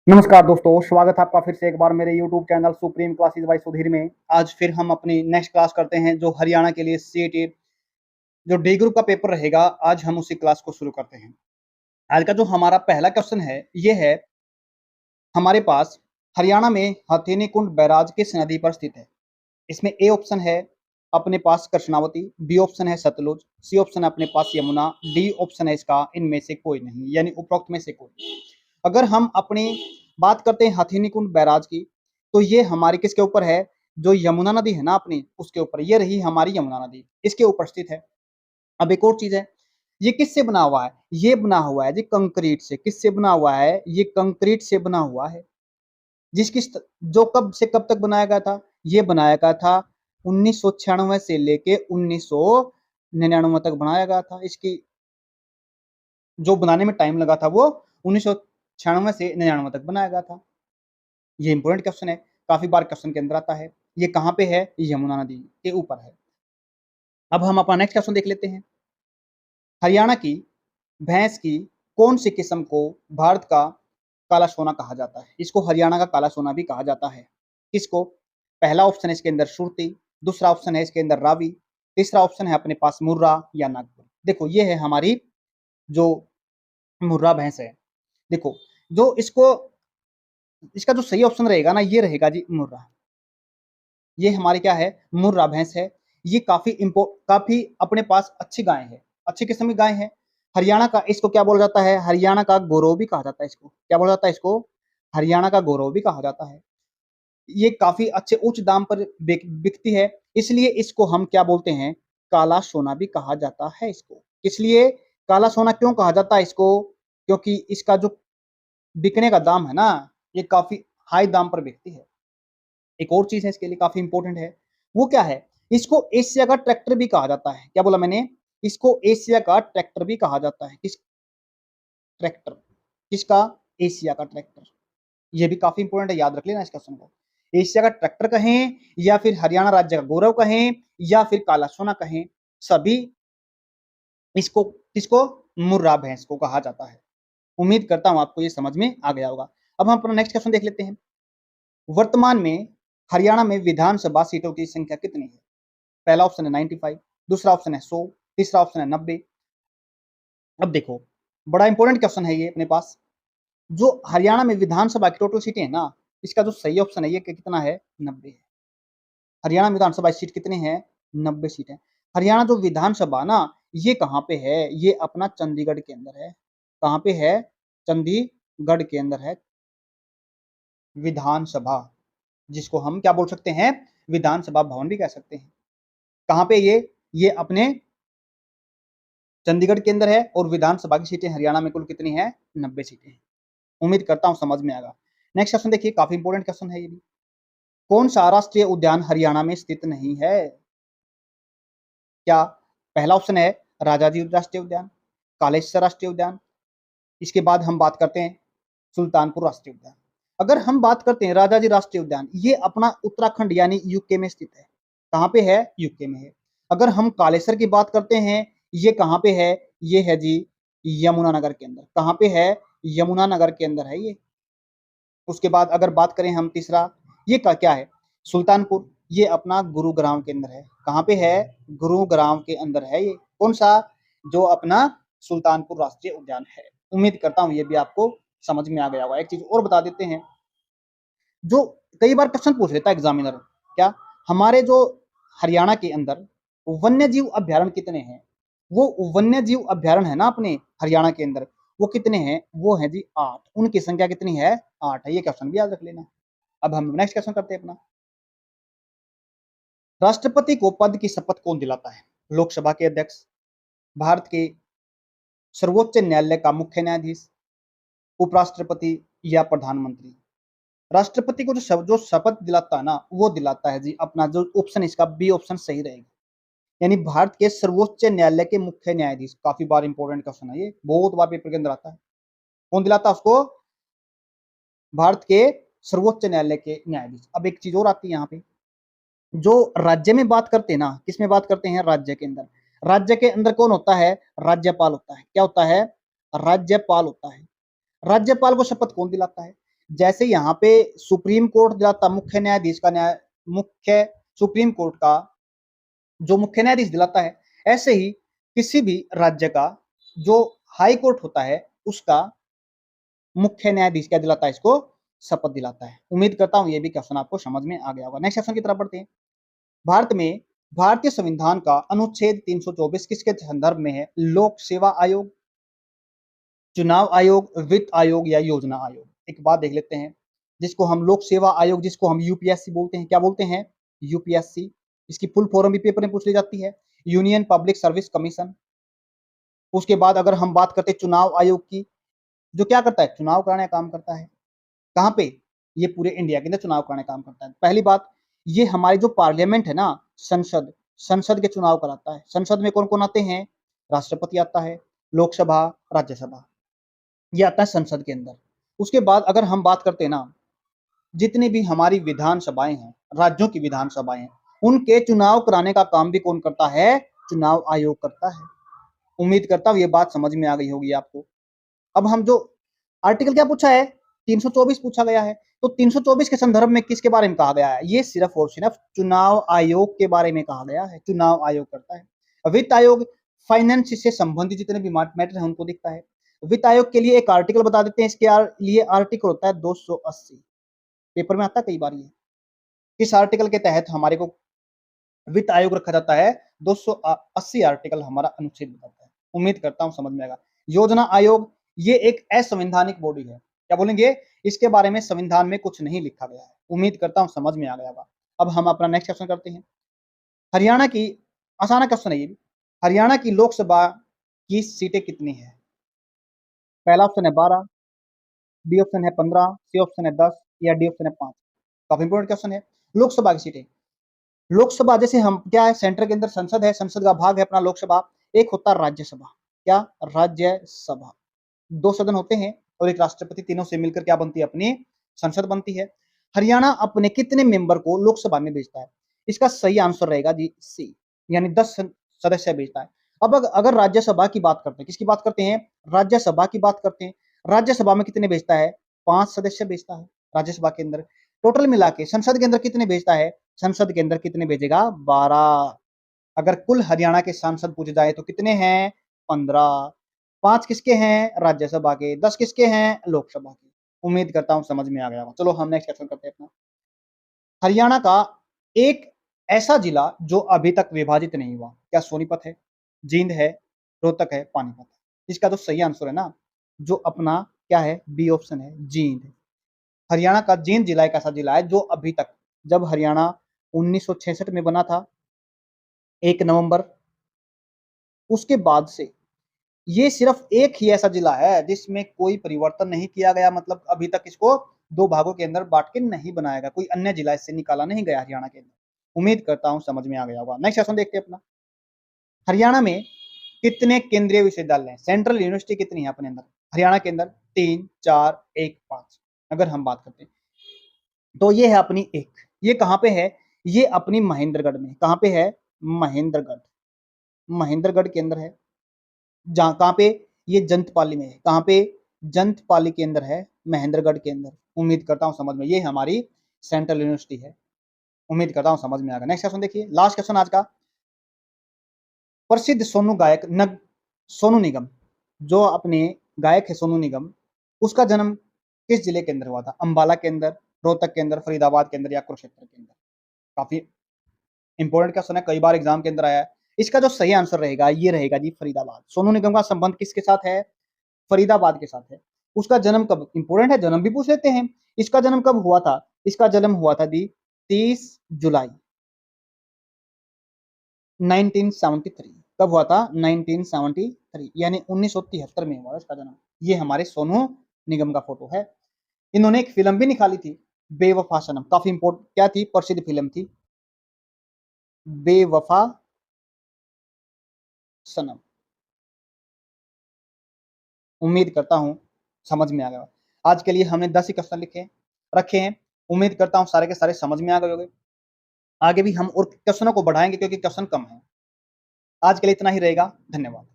नमस्कार दोस्तों, स्वागत है आपका फिर से एक बार मेरे YouTube channel supreme classes bye Sudhir में। आज फिर हम अपनी नेक्स्ट क्लास करते हैं जो हरियाणा के लिए सीईटी जो डी ग्रुप का पेपर रहेगा। आज हम उसी क्लास को शुरू करते हैं। आज का जो हमारा पहला क्वेश्चन है ये है हमारे पास हरियाणा में हथेनी कुंड बैराज किस नदी पर स्थित है। इसमें ए ऑप्शन है अपने पास कृष्णावती, बी ऑप्शन है सतलुज, सी ऑप्शन है अपने पास यमुना, डी ऑप्शन है इसका इनमें से कोई नहीं, यानी उपरोक्त में से कोई। अगर हम अपनी बात करते हैं हथेनी कुंड बैराज की, तो ये हमारी किसके ऊपर है, जो यमुना नदी है ना अपनी, उसके ऊपर ये रही हमारी यमुना नदी, इसके ऊपर स्थित है। अब एक और चीज है, ये किससे बना हुआ है, ये बना हुआ है जी कंक्रीट से। किससे बना हुआ है, ये कंक्रीट से बना हुआ है। जिसकी जो कब से कब तक बनाया गया था, ये बनाया गया था 1996 से लेके 1999 तक बनाया गया था। इसकी जो बनाने में टाइम लगा था वो 1996 से 99 तक बनाया गया था। ये इंपॉर्टेंट क्वेश्चन है, काफी बार क्वेश्चन के अंदर आता है। ये कहाँ पे है, यमुना नदी के ऊपर है। अब हम अपना नेक्स्ट क्वेश्चन देख लेते हैं। हरियाणा की भैंस की कौन सी किस्म को भारत का काला सोना कहा जाता है। इसको हरियाणा का काला सोना भी कहा जाता है। किसको, पहला ऑप्शन है इसके अंदर सुरती, दूसरा ऑप्शन है इसके अंदर रावी, तीसरा ऑप्शन है अपने पास मुर्रा या नागपुर। देखो ये है हमारी जो मुर्रा भैंस है। देखो जो इसको, इसका जो सही ऑप्शन रहेगा ना, ये रहेगा जी मुर्रा। ये हमारी क्या है, मुर्रा भैंस है। ये काफी अपने पास अच्छी गाय है, अच्छी किस्म की गाय है। हरियाणा का इसको क्या बोला जाता है, हरियाणा का गौरव भी कहा जाता है। इसको क्या बोला जाता है, इसको हरियाणा का गौरव भी कहा जाता है। ये काफी अच्छे उच्च दाम पर बिकती है, इसलिए इसको हम क्या बोलते हैं, काला सोना भी कहा जाता है। इसको किस लिए काला सोना क्यों कहा जाता है इसको, क्योंकि इसका जो बिकने का दाम है ना, ये काफी हाई दाम पर बिकती है। एक और चीज है इसके लिए काफी इंपॉर्टेंट है, वो क्या है, इसको एशिया का ट्रैक्टर भी कहा जाता है। क्या बोला मैंने, इसको एशिया का ट्रैक्टर भी कहा जाता है। किस ट्रैक्टर, किसका, एशिया का ट्रैक्टर। ये भी काफी इंपॉर्टेंट है, याद रख लेना इस क्वेश्चन को। एशिया का ट्रैक्टर कहें या फिर हरियाणा राज्य का गौरव कहें या फिर काला सोना कहें, सभी इसको किसको, मुर्रा भैंस को कहा जाता है। उम्मीद करता हूं आपको ये समझ में आ गया होगा। अब हम अपना नेक्स्ट क्वेश्चन देख लेते हैं। वर्तमान में हरियाणा में विधानसभा सीटों की संख्या कितनी है। पहला ऑप्शन है 95, दूसरा ऑप्शन है 100, तीसरा ऑप्शन है 90। अब देखो बड़ा इंपॉर्टेंट क्वेश्चन है ये अपने पास। जो हरियाणा में विधानसभा की टोटल सीटें हैं ना, इसका जो सही ऑप्शन है ये कितना है, 90 है। हरियाणा विधानसभा सीट कितनी है, 90 सीट है। हरियाणा जो विधानसभा ना, ये कहाँ पे है, ये अपना चंडीगढ़ के अंदर है। कहाँ पे है, चंडीगढ़ के अंदर है विधानसभा, जिसको हम क्या बोल सकते हैं, विधानसभा भवन भी कह सकते हैं। कहाँ पे ये अपने चंडीगढ़ के अंदर है। और विधानसभा की सीटें हरियाणा में कुल कितनी है, 90 सीटें हैं। उम्मीद करता हूं समझ में आएगा। नेक्स्ट क्वेश्चन देखिए, काफी इंपॉर्टेंट क्वेश्चन है ये भी। कौन सा राष्ट्रीय उद्यान हरियाणा में स्थित नहीं है। क्या, पहला ऑप्शन है राजाजी राष्ट्रीय उद्यान, कालेश्वर राष्ट्रीय उद्यान, इसके बाद हम बात करते हैं सुल्तानपुर राष्ट्रीय उद्यान। अगर हम बात करते हैं राजाजी राष्ट्रीय उद्यान, ये अपना उत्तराखंड यानी यूके में स्थित है। कहाँ पे है, यूके में है। अगर हम कालेसर की बात करते हैं, ये कहाँ पे है, ये है जी यमुनानगर के अंदर। कहाँ पे है, यमुनानगर के अंदर है ये। उसके बाद अगर बात करें हम तीसरा, ये का क्या है, सुल्तानपुर, ये अपना गुरुग्राम के अंदर है। कहाँ पे है, गुरुग्राम के अंदर है ये। कौन सा, जो अपना सुल्तानपुर राष्ट्रीय उद्यान है। उम्मीद करता हूँ ये भी आपको समझ में आ गया होगा। एक चीज और बता देते हैं, जो कई बार क्वेश्चन पूछ लेता है एग्जामिनर, क्या, हमारे जो हरियाणा के अंदर वन्य जीव अभ्यारण्य कितने हैं। वो वन्य जीव अभ्यारण्य है ना अपने हरियाणा के अंदर, वो कितने हैं, वो है जी 8। उनकी संख्या कितनी है, 8 है। ये क्वेश्चन भी याद रख लेना। अब हम नेक्स्ट क्वेश्चन करते हैं अपना। राष्ट्रपति को पद की शपथ कौन दिलाता है। लोकसभा के अध्यक्ष, भारत के सर्वोच्च न्यायालय का मुख्य न्यायाधीश, उपराष्ट्रपति या प्रधानमंत्री। राष्ट्रपति को जो शपथ दिलाता है ना, वो दिलाता है जी अपना जो ऑप्शन, इसका बी ऑप्शन सही रहेगा, यानी भारत के सर्वोच्च न्यायालय के मुख्य न्यायाधीश। काफी बार इंपॉर्टेंट क्वेश्चन है ये, बहुत बार पेपर के अंदर आता है। कौन दिलाता है उसको, भारत के सर्वोच्च न्यायालय के न्यायाधीश। अब एक चीज और आती है यहाँ पे, जो राज्य में बात करते हैं ना, किसमें बात करते हैं, राज्य के अंदर। राज्य के अंदर कौन होता है, राज्यपाल होता है। क्या होता है, राज्यपाल होता है। राज्यपाल को शपथ कौन दिलाता है, जैसे यहाँ पे सुप्रीम कोर्ट दिलाता मुख्य न्यायाधीश का मुख्य सुप्रीम कोर्ट का जो मुख्य न्यायाधीश दिलाता है, ऐसे ही किसी भी राज्य का जो हाई कोर्ट होता है उसका मुख्य न्यायाधीश क्या दिलाता है, इसको शपथ दिलाता है। उम्मीद करता हूं ये भी क्वेश्चन आपको समझ में आ गया होगा। नेक्स्ट क्वेश्चन की तरफ बढ़ते हैं। भारत में भारतीय संविधान का अनुच्छेद 324 किसके संदर्भ में है? लोक सेवा आयोग, चुनाव आयोग, वित्त आयोग या योजना आयोग। एक बात देख लेते हैं, जिसको हम लोक सेवा आयोग, जिसको हम यूपीएससी बोलते हैं, क्या बोलते हैं? यूपीएससी। इसकी फुल फॉर्म भी पेपर में पूछ ली जाती है, यूनियन पब्लिक सर्विस कमीशन। उसके बाद अगर हम बात करते हैं चुनाव आयोग की, जो क्या करता है? चुनाव कराने का काम करता है। कहाँ पे? ये पूरे इंडिया के अंदर चुनाव कराने का काम करता है। पहली बात, ये हमारी जो पार्लियामेंट है ना, संसद, संसद के चुनाव कराता है। संसद में कौन कौन आते हैं? राष्ट्रपति आता है, लोकसभा, राज्यसभा, ये आता है संसद के अंदर। उसके बाद अगर हम बात करते हैं ना, जितनी भी हमारी विधानसभाएं हैं, राज्यों की विधानसभाएं हैं, उनके चुनाव कराने का काम भी कौन करता है? चुनाव आयोग करता है। उम्मीद करता हूं ये बात समझ में आ गई होगी आपको। अब हम जो आर्टिकल क्या पूछा है? 324 पूछा गया है। तो 324 के संदर्भ में किसके बारे में कहा गया है? ये सिर्फ और सिर्फ चुनाव आयोग के बारे में कहा गया है। चुनाव आयोग करता है। वित्त आयोग फाइनेंस से संबंधित जितने भी मैटर है उनको देखता है। वित्त आयोग के लिए एक आर्टिकल बता देते हैं, इसके लिए आर्टिकल होता है 280। पेपर में आता है कई बार ये। किस आर्टिकल के तहत हमारे को वित्त आयोग रखा जाता है? 280 आर्टिकल हमारा अनुच्छेद बताता है। उम्मीद करता हूं समझ में आएगा। योजना आयोग, ये एक असंवैधानिक बॉडी है। क्या बोलेंगे? इसके बारे में संविधान में कुछ नहीं लिखा गया है। उम्मीद करता हूं समझ में आ गया होगा। अब हम अपना नेक्स्ट क्वेश्चन करते हैं। हरियाणा की, आसान क्वेश्चन है ये भी, हरियाणा की लोकसभा की सीटें कितनी है? पहला ऑप्शन है 12, बी ऑप्शन है 15, सी ऑप्शन है 10 या डी ऑप्शन है 5। काफी इंपोर्टेंट क्वेश्चन है। लोकसभा की सीटें, लोकसभा जैसे हम क्या है, सेंटर के अंदर संसद है, संसद का भाग है अपना लोकसभा। एक होता है राज्यसभा। क्या? राज्यसभा। दो सदन होते हैं और एक राष्ट्रपति, तीनों से मिलकर क्या बनती है? अपनी संसद बनती है। हरियाणा अपने कितने मेंबर को लोकसभा में भेजता है? इसका सही आंसर रहेगा जी सी, यानी 10 सदस्य भेजता है। अब अगर राज्यसभा की बात करते हैं, किसकी बात करते हैं? राज्यसभा की बात करते हैं। राज्यसभा में कितने भेजता है? 5 सदस्य भेजता है राज्यसभा के अंदर। टोटल मिला के संसद के अंदर कितने भेजता है? संसद के अंदर कितने भेजेगा? 12। अगर कुल हरियाणा के सांसद पूछे जाए तो कितने हैं? 15। 5 किसके हैं? राज्यसभा के। 10 किसके हैं? लोकसभा के। उम्मीद करता हूं समझ में आ गया होगा। चलो हम नेक्स्ट क्वेश्चन करते हैं अपना। हरियाणा का एक ऐसा जिला जो अभी तक विभाजित नहीं हुआ, क्या सोनीपत है, जींद है, रोहतक है, पानीपत है? इसका तो सही आंसर है ना, जो अपना क्या है? बी ऑप्शन है, जींद। हरियाणा का जींद जिला एक ऐसा जिला है जो अभी तक, जब हरियाणा 1966 में बना था 1 नवंबर, उसके बाद से ये सिर्फ एक ही ऐसा जिला है जिसमें कोई परिवर्तन नहीं किया गया, मतलब अभी तक इसको दो भागों के अंदर बांट के नहीं बनाया गया। कोई अन्य जिला इससे निकाला नहीं गया हरियाणा के अंदर। उम्मीद करता हूं समझ में आ गया होगा। नेक्स्ट क्वेश्चन देखते हैं अपना। हरियाणा में कितने केंद्रीय विश्वविद्यालय हैं? सेंट्रल यूनिवर्सिटी कितनी है अपने अंदर? हरियाणा के अंदर 3, 4, 1, 5 अगर हम बात करते हैं तो ये है अपनी एक। ये कहां पे है? ये अपनी महेंद्रगढ़ में। कहां पे है? महेंद्रगढ़। महेंद्रगढ़ के अंदर है। जहां कहां पे? ये जंतपाली में है। कहां पे? जंतपाली के अंदर है, महेंद्रगढ़ के अंदर। उम्मीद करता हूं समझ में, ये हमारी सेंट्रल यूनिवर्सिटी है। उम्मीद करता हूं समझ में आ गया। नेक्स्ट क्वेश्चन देखिए, लास्ट क्वेश्चन आज का। प्रसिद्ध सोनू गायक सोनू निगम, जो अपने गायक है सोनू निगम, उसका जन्म किस जिले के अंदर हुआ था? अंबाला के अंदर, रोहतक के अंदर, फरीदाबाद के अंदर या कुरुक्षेत्र के अंदर? काफी इंपॉर्टेंट क्वेश्चन है, कई बार एग्जाम के अंदर आया है। इसका जो सही आंसर रहेगा ये रहेगा जी फरीदाबाद। सोनू निगम का संबंध किसके साथ है? फरीदाबाद के साथ है। उसका जन्म कब? इंपॉर्टेंट है, जन्म भी पूछ लेते हैं। इसका जन्म कब हुआ था? इसका जन्म हुआ था जी 30 जुलाई 1973। कब हुआ था? 1973, यानी 1973 में हुआ इसका जन्म। ये हमारे सोनू निगम का फोटो है। इन्होंने एक फिल्म भी निकाली थी, बेवफा सनम। काफी इंपोर्टेंट क्या थी? प्रसिद्ध फिल्म थी बेवफा सनम। उम्मीद करता हूं समझ में आ गया। आज के लिए हमने 10 ही क्वेश्चन लिखे रखे हैं। उम्मीद करता हूं सारे के सारे समझ में आ गए होंगे। आगे भी हम और क्वेश्चनों को बढ़ाएंगे क्योंकि क्वेश्चन कम है। आज के लिए इतना ही रहेगा। धन्यवाद।